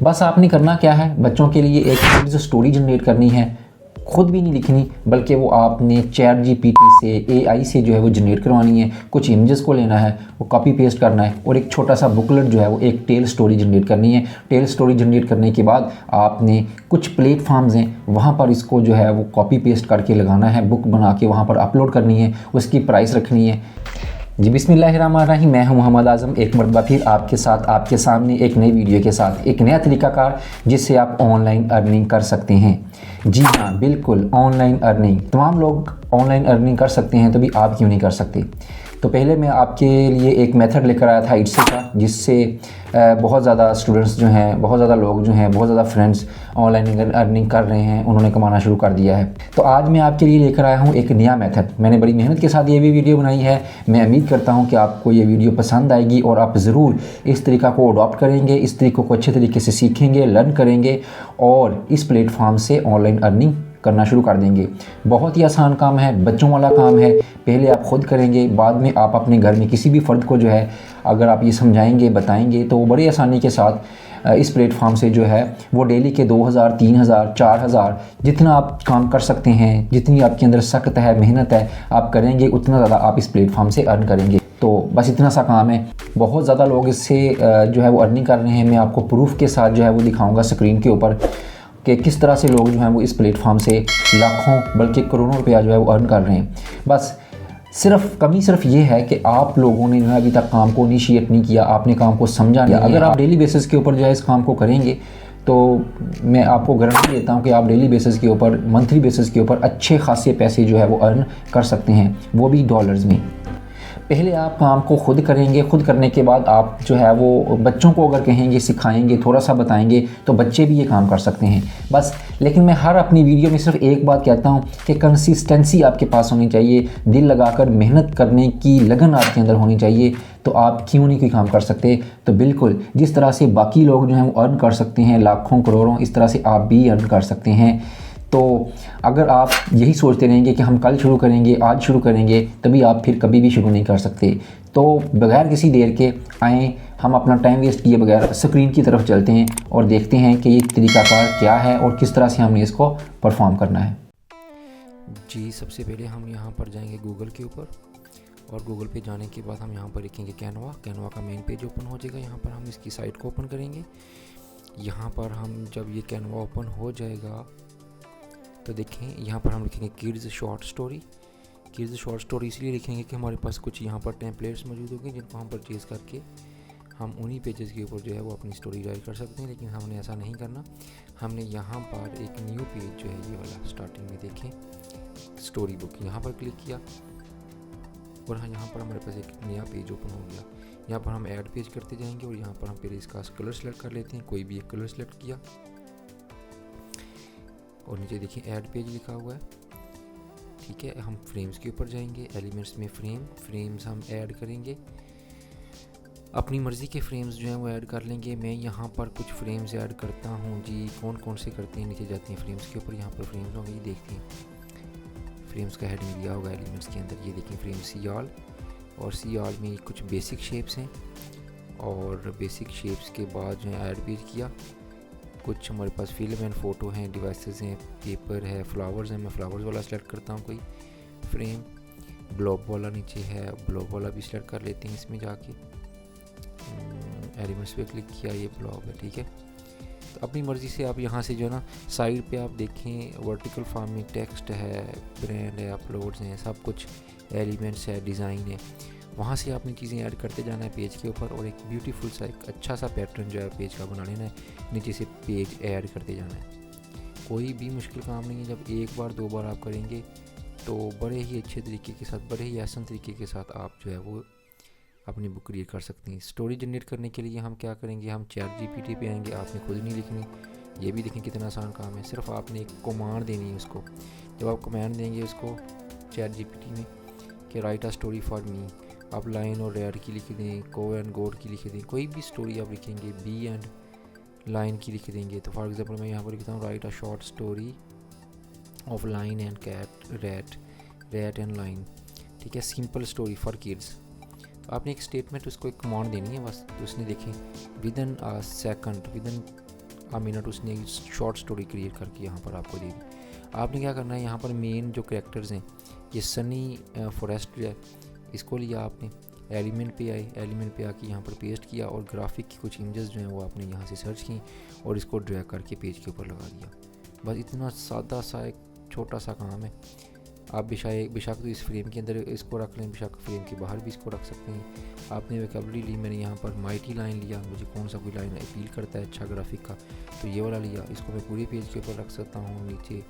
बस आपने करना क्या है, बच्चों के लिए एक स्टोरी जनरेट करनी है, खुद भी नहीं लिखनी बल्कि वो आपने चैट जीपीटी से, एआई से जो है वो जनरेट करवानी है। कुछ इमेजेस को लेना है, वो कॉपी पेस्ट करना है और एक छोटा सा बुकलेट जो है वो एक टेल स्टोरी जनरेट करनी है। टेल स्टोरी जनरेट करने के बाद आपने कुछ प्लेटफॉर्म्स हैं वहाँ पर इसको जो है वो कॉपी पेस्ट करके लगाना है, बुक बना के वहाँ पर अपलोड करनी है, उसकी प्राइस रखनी है। जी बिस्मिल्लाहिर्रहमानिर्रहीम, मैं हूं मोहम्मद आज़म, एक मरतबा फिर आपके साथ, आपके सामने एक नई वीडियो के साथ, एक नया तरीक़ाकार जिससे आप ऑनलाइन अर्निंग कर सकते हैं। जी हाँ, बिल्कुल ऑनलाइन अर्निंग। तमाम लोग ऑनलाइन अर्निंग कर सकते हैं, तो भी आप क्यों नहीं कर सकते? तो पहले मैं आपके लिए एक मेथड लेकर आया था इट्से का, जिससे बहुत ज़्यादा स्टूडेंट्स जो हैं, बहुत ज़्यादा लोग जो हैं, बहुत ज़्यादा फ्रेंड्स ऑनलाइन अर्निंग कर रहे हैं, उन्होंने कमाना शुरू कर दिया है। तो आज मैं आपके लिए लेकर आया हूँ एक नया मेथड। मैंने बड़ी मेहनत के साथ ये भी वीडियो बनाई है। मैं उम्मीद करता हूँ कि आपको ये वीडियो पसंद आएगी और आप ज़रूर इस तरीक़ा को अडॉप्ट करेंगे, इस तरीक़ों को अच्छे तरीके से सीखेंगे, लर्न करेंगे और इस प्लेटफॉर्म से ऑनलाइन अर्निंग करना शुरू कर देंगे। बहुत ही आसान काम है, बच्चों वाला काम है। पहले आप खुद करेंगे, बाद में आप अपने घर में किसी भी फ़र्द को जो है अगर आप ये समझाएंगे, बताएंगे, तो वो बड़ी आसानी के साथ इस प्लेटफॉर्म से जो है वो डेली के 2000, 3000, 4000 जितना आप काम कर सकते हैं, जितनी आपके अंदर सख्त है, मेहनत है, आप करेंगे उतना ज़्यादा आप इस प्लेटफॉर्म से अर्न करेंगे। तो बस इतना सा काम है। बहुत ज़्यादा लोग इससे जो है वो अर्निंग कर रहे हैं। मैं आपको प्रूफ के साथ जो है वो दिखाऊँगा स्क्रीन के ऊपर कि किस तरह से लोग जो हैं वो इस प्लेटफॉर्म से लाखों बल्कि करोड़ों रुपया जो है वो अर्न कर रहे हैं। बस कमी सिर्फ ये है कि आप लोगों ने जो है अभी तक काम को इनिशिएट नहीं किया, आपने काम को समझा नहीं। अगर आप डेली बेसिस के ऊपर जो है इस काम को करेंगे तो मैं आपको गारंटी देता हूँ कि आप डेली बेसिस के ऊपर, मंथली बेसिस के ऊपर अच्छे खासे पैसे जो है वो अर्न कर सकते हैं, वो भी डॉलर्स में। पहले आप काम को खुद करेंगे, खुद करने के बाद आप जो है वो बच्चों को अगर कहेंगे, सिखाएंगे, थोड़ा सा बताएंगे तो बच्चे भी ये काम कर सकते हैं बस। लेकिन मैं हर अपनी वीडियो में सिर्फ एक बात कहता हूँ कि कंसिस्टेंसी आपके पास होनी चाहिए, दिल लगाकर मेहनत करने की लगन आपके अंदर होनी चाहिए। तो आप क्यों नहीं कोई काम कर सकते? तो बिल्कुल जिस तरह से बाकी लोग जो हैं वो अर्न कर सकते हैं लाखों करोड़ों, इस तरह से आप भी अर्न कर सकते हैं। तो अगर आप यही सोचते रहेंगे कि हम कल शुरू करेंगे, आज शुरू करेंगे, तभी आप फिर कभी भी शुरू नहीं कर सकते। तो बगैर किसी देर के आएँ, हम अपना टाइम वेस्ट किए बगैर स्क्रीन की तरफ चलते हैं और देखते हैं कि ये तरीक़ाकार क्या है और किस तरह से हमने इसको परफॉर्म करना है। जी, सबसे पहले हम यहाँ पर जाएंगे गूगल के ऊपर और गूगल पे जाने के बाद हम यहाँ पर लिखेंगे कैनवा का मेन पेज ओपन हो जाएगा। यहाँ पर हम इसकी साइट को ओपन करेंगे। यहाँ पर हम जब ये कैनवा ओपन हो जाएगा तो देखें यहाँ पर हम लिखेंगे kids short story. Kids short story इसलिए लिखेंगे कि हमारे पास कुछ यहाँ पर टेम्पलेट्स मौजूद होंगे जिनको हम परचेज़ करके हम उन्हीं पेजेस के ऊपर जो है वो अपनी स्टोरी राइट कर सकते हैं। लेकिन हमने ऐसा नहीं करना। हमने यहाँ पर एक न्यू पेज जो है ये वाला स्टार्टिंग में देखें, स्टोरी बुक, यहाँ पर क्लिक किया और हाँ यहाँ पर हमारे पास एक नया पेज ओपन हो गया। यहाँ पर हम ऐड पेज करते जाएंगे और यहाँ पर हम पहले इसका कलर सेलेक्ट कर लेते हैं। कोई भी एक कलर सेलेक्ट किया और नीचे देखिए ऐड पेज लिखा हुआ है। ठीक है, हम फ्रेम्स के ऊपर जाएंगे, एलिमेंट्स में फ्रेम्स हम ऐड करेंगे। अपनी मर्ज़ी के फ्रेम्स जो हैं वो ऐड कर लेंगे। मैं यहाँ पर कुछ फ्रेम्स ऐड करता हूँ जी। कौन कौन से करते हैं? नीचे जाते हैं फ्रेम्स के ऊपर, यहाँ पर फ्रेम्स होंगे, ये देखते हैं फ्रेम्स का हेडिंग दिया होगा एलिमेंट्स के अंदर। ये देखिए फ्रेम सी ऑल, और सी ऑल में कुछ बेसिक शेप्स हैं और बेसिक शेप्स के बाद जो है ऐड पेज किया। कुछ हमारे पास फिल्म एंड फ़ोटो हैं, डिवाइसेस हैं, पेपर है, फ्लावर्स हैं। मैं फ्लावर्स वाला सेलेक्ट करता हूँ कोई फ्रेम। ब्लॉब वाला नीचे है, ब्लॉब वाला भी सेलेक्ट कर लेते हैं। इसमें जाके एलिमेंट्स पे क्लिक किया, ये ब्लॉब है। ठीक है, तो अपनी मर्ज़ी से आप यहाँ से जो है ना साइड पे आप देखें वर्टिकल फॉर्म में टेक्स्ट है, ब्रांड है, अपलोड्स हैं, सब कुछ एलिमेंट्स है, डिज़ाइन है। वहाँ से आपने चीज़ें ऐड करते जाना है पेज के ऊपर और एक ब्यूटीफुल सा एक अच्छा सा पैटर्न जो है पेज का बना लेना है। नीचे से पेज ऐड करते जाना है। कोई भी मुश्किल काम नहीं है। जब एक बार दो बार आप करेंगे तो बड़े ही अच्छे तरीके के साथ, बड़े ही आसान तरीके के साथ आप जो है वो अपनी बुक क्रिएट कर सकते हैं। स्टोरी जनरेट करने के लिए हम क्या करेंगे, हम चैट जीपीटी पे आएंगे। आपने खुद नहीं लिखनी, ये भी देखें कितना आसान काम है। सिर्फ आपने एक कमांड देनी है उसको। जब आप कमांड देंगे उसको चैट जीपीटी में कि right a story for me, आप लाइन और रेड की लिख दें, को एंड गोड की लिख दें, कोई भी स्टोरी आप लिखेंगे, बी एंड लाइन की लिख देंगे। तो फॉर एग्जांपल मैं यहाँ पर लिखता हूँ write a short story of lion and cat, rat and lion. ठीक है, सिंपल स्टोरी फॉर किड्स। तो आपने एक स्टेटमेंट उसको एक कमांड देनी है बस। तो उसने देखें with in a second, with in minute उसने शॉर्ट स्टोरी क्रिएट करके यहाँ पर आपको दे दी। आपने क्या करना है, यहाँ पर मेन जो कैरेक्टर्स हैं, ये सनी फॉरेस्ट है, इसको लिया आपने, एलिमेंट पे आए, एलिमेंट पे आके यहाँ पर पेस्ट किया और ग्राफिक की कुछ इमेजेस जो हैं वो आपने यहाँ से सर्च की और इसको ड्रैग करके पेज के ऊपर लगा दिया। बस इतना सादा सा एक छोटा सा काम है। आप बेशक तो इस फ्रेम के अंदर इसको रख लें, बेशक फ्रेम के बाहर भी इसको रख सकते हैं। आपने वोकैबुलरी ली, मैंने यहाँ पर माइटी लाइन लिया, मुझे कौन सा कोई लाइन अपील करता है अच्छा ग्राफिक का तो ये वाला लिया। इसको मैं पूरे पेज के ऊपर रख सकता हूँ, नीचे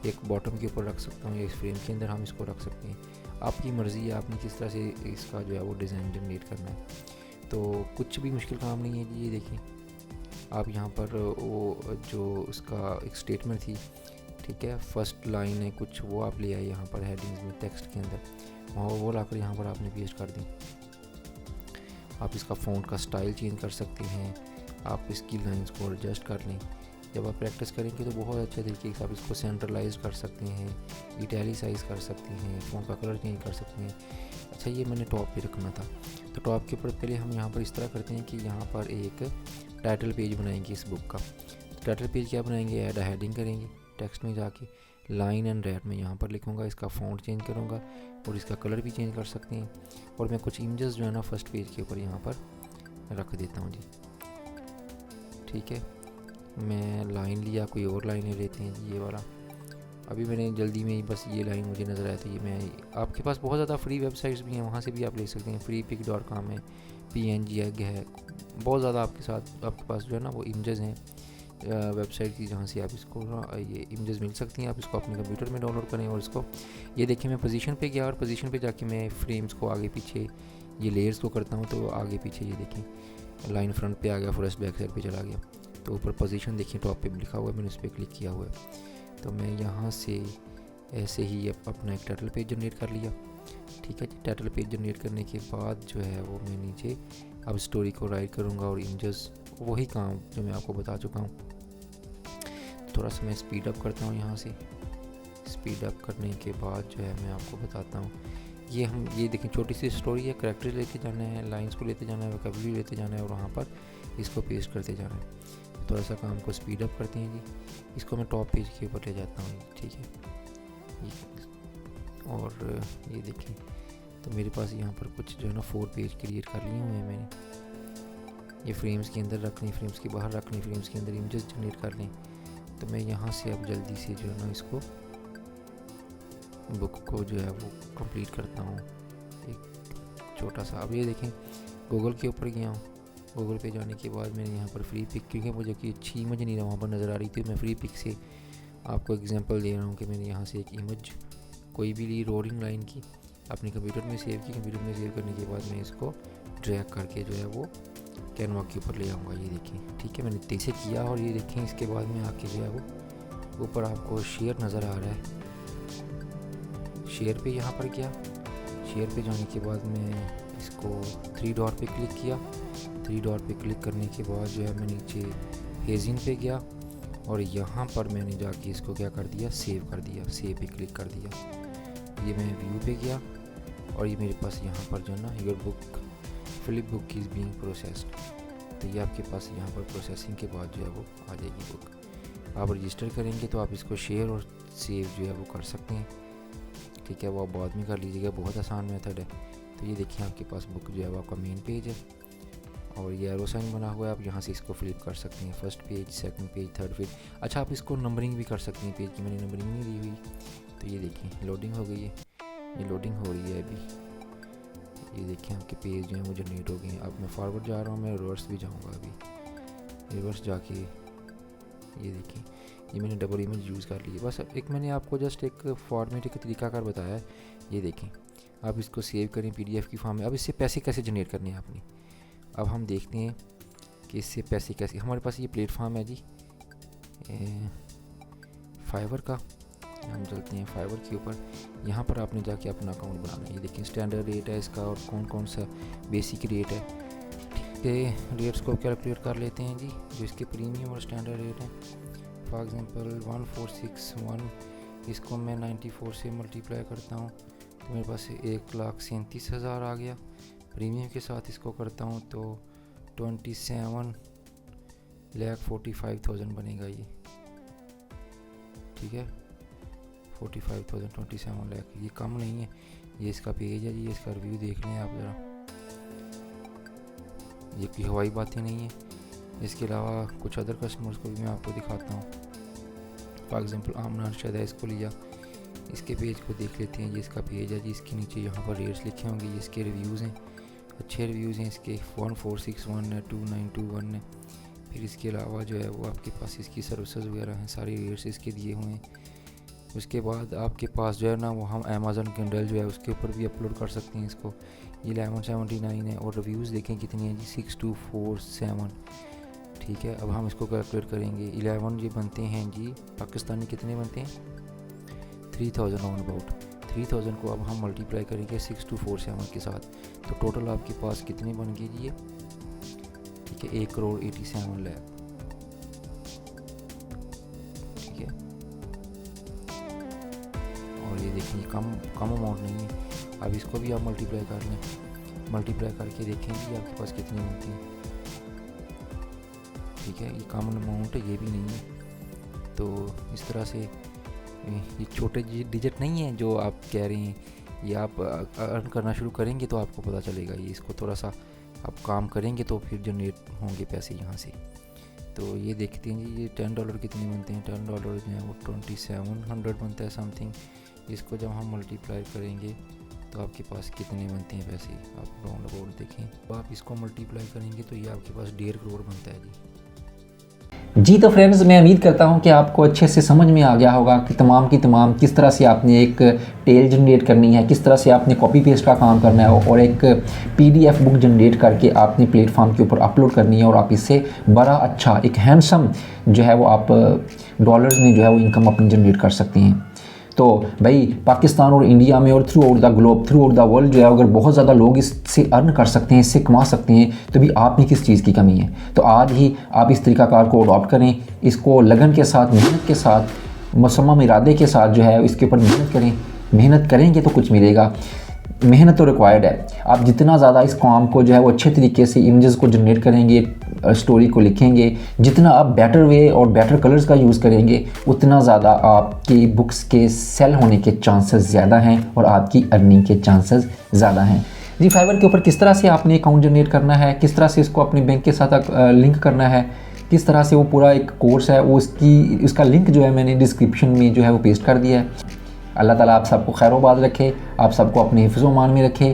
एक बॉटम के ऊपर रख सकता हूँ, या इस फ्रेम के अंदर हम इसको रख सकते हैं। आपकी मर्ज़ी है आपने किस तरह से इसका जो है वो डिज़ाइन जनरेट करना है। तो कुछ भी मुश्किल काम नहीं है जी। ये देखें आप यहाँ पर वो जो उसका एक स्टेटमेंट थी, ठीक है, फर्स्ट लाइन है कुछ, वो आप ले आए यहाँ पर हेडिंग्स में टेक्स्ट के अंदर, और वो लाकर यहाँ पर आपने पेस्ट कर दी। आप इसका फ़ॉन्ट का स्टाइल चेंज कर सकते हैं, आप इसकी लाइंस को एडजस्ट कर लें। जब आप प्रैक्टिस करेंगे तो बहुत अच्छे तरीके से आप इसको सेंट्रलाइज कर सकते हैं, इटैलिसाइज कर सकते हैं, फ़ॉन्ट का कलर चेंज कर सकते हैं। अच्छा, ये मैंने टॉप पे रखना था, तो टॉप के ऊपर पहले हम यहाँ पर इस तरह करते हैं कि यहाँ पर एक टाइटल पेज बनाएंगे इस बुक का। टाइटल पेज क्या बनाएंगे, ऐड हेडिंग करेंगे, टेक्स्ट में जाके लाइन एंड रेड में यहाँ पर लिखूँगा, इसका फ़ॉन्ट चेंज करूँगा और इसका कलर भी चेंज कर सकते हैं। और मैं कुछ इमेजेस जो है ना फर्स्ट पेज के ऊपर यहाँ पर रख देता हूँ जी। ठीक है, मैं लाइन लिया, कोई और लाइन ले लेते हैं जी, ये वाला। अभी मैंने जल्दी में ही बस ये लाइन मुझे नज़र आया, तो ये मैं, आपके पास बहुत ज़्यादा फ्री वेबसाइट्स भी हैं, वहाँ से भी आप ले सकते हैं। freepik.com है, PNG एग है, बहुत ज़्यादा आपके पास जो है ना वो इमेजेस हैं वेबसाइट की, जहाँ से आप इसको ये इमेजेस मिल सकती हैं। आप इसको अपने कंप्यूटर में डाउनलोड करें और इसको, ये देखिए मैं पोजीशन पे गया और पोजीशन पे जाके मैं फ्रेम्स को आगे पीछे, ये लेयर्स को करता हूँ, तो आगे पीछे ये देखें लाइन फ्रंट पे आ गया, फॉरेस्ट बैक साइड पे चला गया। तो ऊपर पोजीशन देखिए टॉप पे लिखा हुआ है, मैंने उस पर क्लिक किया हुआ है। तो मैं यहाँ से ऐसे ही अपना एक टाइटल पेज जनरेट कर लिया। ठीक है जी, टाइटल पेज जनरेट करने के बाद जो है वो मैं नीचे अब स्टोरी को राइट करूँगा और इमेजेस, वही काम जो मैं आपको बता चुका हूँ। थोड़ा सा मैं स्पीड अप करता हूँ, यहाँ से स्पीड अप करने के बाद जो है मैं आपको बताता हूँ। ये देखें छोटी सी स्टोरी है, करैक्टर लेते जाना है, लाइंस को लेते जाना है, वोकैबुलरी लेते जाना है और वहाँ पर इसको पेस्ट करते जाना है। थोड़ा सा काम को स्पीड अप करते हैं जी। इसको मैं टॉप पेज के ऊपर ले जाता हूँ, ठीक है। और ये देखें, तो मेरे पास यहाँ पर कुछ जो है ना 4 पेज क्रिएट कर लिए हुए हैं मैंने। ये फ्रेम्स के अंदर रख लें, फ्रेम्स के बाहर रख लें, फ्रेम्स के अंदर इमेजेस जनरेट कर लें। तो मैं यहाँ से अब जल्दी से जो है ना इसको बुक को जो है वो कंप्लीट करता हूँ एक छोटा सा। अब ये देखें गूगल के ऊपर गया हूँ, गूगल पे जाने के बाद मैंने यहाँ पर फ्री पिक, क्योंकि मुझे कि अच्छी इमेज नहीं वहाँ पर नज़र आ रही थी, मैं फ्री पिक से आपको एग्जांपल दे रहा हूँ कि मैंने यहाँ से एक इमेज कोई भी ली रोलिंग लाइन की, अपने कंप्यूटर में सेव की। कंप्यूटर में सेव करने के बाद मैं इसको ड्रैग करके जो है वो कैनवा के ऊपर ले आऊँगा। ये देखें, ठीक है, मैंने तेज़ी से किया और ये देखें इसके बाद में आके जो है वो ऊपर आपको शेयर नज़र आ रहा है। शेयर पे यहाँ पर गया, शेयर पे जाने के बाद मैं इसको 3 डॉट पे क्लिक किया। 3 डॉट पे क्लिक करने के बाद जो है मैं नीचे हेजिंग पे गया और यहाँ पर मैंने जाके इसको क्या कर दिया, सेव कर दिया। सेव पे क्लिक कर दिया। ये मैं व्यू पे गया और ये मेरे पास यहाँ पर जो है ना your book flip book is being processed, तो ये आपके पास यहाँ पर प्रोसेसिंग के बाद जो है वो आ जाएगी बुक। आप रजिस्टर करेंगे तो आप इसको शेयर और सेव जो है वो कर सकते हैं, ठीक है, वो आप बाद में कर लीजिएगा, बहुत आसान मेथड है। तो ये देखिए आपके पास बुक जो है वो आपका मेन पेज है और ये एरो साइन बना हुआ है, आप यहाँ से इसको फ्लिप कर सकते हैं, first page, second page, third page. अच्छा, आप इसको नंबरिंग भी कर सकते हैं पेज की, मैंने नंबरिंग नहीं दी हुई। तो ये देखिए लोडिंग हो गई है, ये लोडिंग हो रही है अभी। ये देखिए आपके पेज जो हैं वो जनरेट हो गए हैं। अब मैं फॉरवर्ड जा रहा हूँ, मैं रिवर्स भी जाऊँगा अभी, रिवर्स जाके ये देखिए ये मैंने डबल इमेज यूज़ कर ली है। बस एक मैंने आपको जस्ट एक फॉर्मेट का तरीकाकार बताया है। ये देखें, आप इसको सेव करें PDF की फॉर्म में। अब इससे पैसे कैसे जनरेट करने हैं आपने, अब हम देखते हैं कि इससे पैसे कैसे। हमारे पास ये प्लेटफॉर्म है जी फाइवर का, हम चलते हैं फाइवर के ऊपर। यहाँ पर आपने जाके अपना अकाउंट बनाना है। ये देखिए स्टैंडर्ड रेट है इसका और कौन कौन सा बेसिक रेट है, ठीक है। रेट्स को कैलकुलेट कर लेते हैं जी, जो इसके प्रीमियम और स्टैंडर्ड रेट हैं। फॉर एग्जांपल 1461, इसको मैं 94 से मल्टीप्लाई करता हूँ तो मेरे पास 1,37,000 आ गया। प्रीमियम के साथ इसको करता हूँ तो 27 1,45,000 बनेगा ये, ठीक है। 45,000 27 लाख, ये कम नहीं है। ये इसका पेज है जी, इसका रिव्यू देख लें आप ज़रा, ये कोई हवाई बातें नहीं है। इसके अलावा कुछ अदर कस्टमर्स को भी मैं आपको दिखाता हूँ। फॉर एग्जांपल आमना अरशद है, इसको लिया, इसके पेज को देख लेते हैं। ये इसका पेज है जी, इसके नीचे यहाँ पर रेट्स लिखे होंगे, ये इसके रिव्यूज़ हैं, अच्छे रिव्यूज़ हैं इसके। 1461 है, 2921 है। फिर इसके अलावा जो है वो आपके पास इसकी सर्विसेज वगैरह हैं, सारे रेट्स इसके दिए हुए हैं। उसके बाद आपके पास जो है ना वो हम अमेज़न किंडल जो है उसके ऊपर भी अपलोड कर सकते हैं इसको। ये 1179 है और रिव्यूज़ देखें कितनी है जी, 6247, ठीक है। अब हम इसको कैलकुलेट करेंगे। 11 ये बनते हैं जी पाकिस्तानी, कितने बनते हैं 3000 ऑन अबाउट। 3000 को अब हम मल्टीप्लाई करेंगे 6247 के साथ, तो टोटल आपके पास कितने बन गए जी ये, ठीक है, 1,87 लाख, ठीक है। और ये देखिए कम अमाउंट नहीं है। अब इसको भी आप मल्टीप्लाई कर लें, मल्टीप्लाई करके देखें कि आपके पास कितनी बनती है, ठीक है। ये कम अमाउंट है, ये भी नहीं है। तो इस तरह से ये छोटे डिजिट नहीं है जो आप कह रहे हैं, ये आप अर्न करना शुरू करेंगे तो आपको पता चलेगा। ये इसको थोड़ा सा आप काम करेंगे तो फिर जनरेट होंगे पैसे यहाँ से। तो ये देखते हैं जी, ये $10 कितने बनते हैं। $10 जो है वो 2700 बनता है समथिंग। इसको जब हम मल्टीप्लाई करेंगे तो आपके पास कितने बनते हैं पैसे, आप राउंड अबाउट देखें। तो आप इसको मल्टीप्लाई करेंगे तो ये आपके पास 1.5 करोड़ बनता है जी। जी तो फ्रेंड्स, मैं उम्मीद करता हूं कि आपको अच्छे से समझ में आ गया होगा कि तमाम की तमाम किस तरह से आपने एक टेल जनरेट करनी है, किस तरह से आपने कॉपी पेस्ट का काम करना है और एक PDF बुक जनरेट करके आपने प्लेटफॉर्म के ऊपर अपलोड करनी है और आप इससे बड़ा अच्छा एक हैंडसम जो है वो आप डॉलर्स में जो है वो इनकम अपनी जनरेट कर सकते हैं। तो भाई पाकिस्तान और इंडिया में और through out the globe, through out the world जो है अगर बहुत ज़्यादा लोग इससे अर्न कर सकते हैं, इससे कमा सकते हैं, तो भी आप में किस चीज़ की कमी है। तो आज ही आप इस तरीक़ाकार को अडॉप्ट करें, इसको लगन के साथ, मेहनत के साथ, मुसम्मम इरादे के साथ जो है इसके ऊपर मेहनत करें। मेहनत करेंगे तो कुछ मिलेगा। मेहनत तो रिक्वायर्ड है। आप जितना ज़्यादा इस काम को जो है वो अच्छे तरीके से इमेजेस को जनरेट करेंगे, स्टोरी को लिखेंगे, जितना आप बेटर वे और बेटर कलर्स का यूज़ करेंगे, उतना ज़्यादा आपकी बुक्स के सेल होने के चांसेस ज़्यादा हैं और आपकी अर्निंग के चांसेस ज़्यादा हैं। जी फाइवर के ऊपर किस तरह से आपने अकाउंट जनरेट करना है, किस तरह से इसको अपने बैंक के साथ लिंक करना है, किस तरह से वो पूरा एक कोर्स है, वो उसका लिंक जो है मैंने डिस्क्रिप्शन में जो है वो पेस्ट कर दिया है। अल्लाह ताला आप सबको खैर-ओ-बाद रखे, आप सबको अपने हिफ्ज़-ओ-मान में रखे।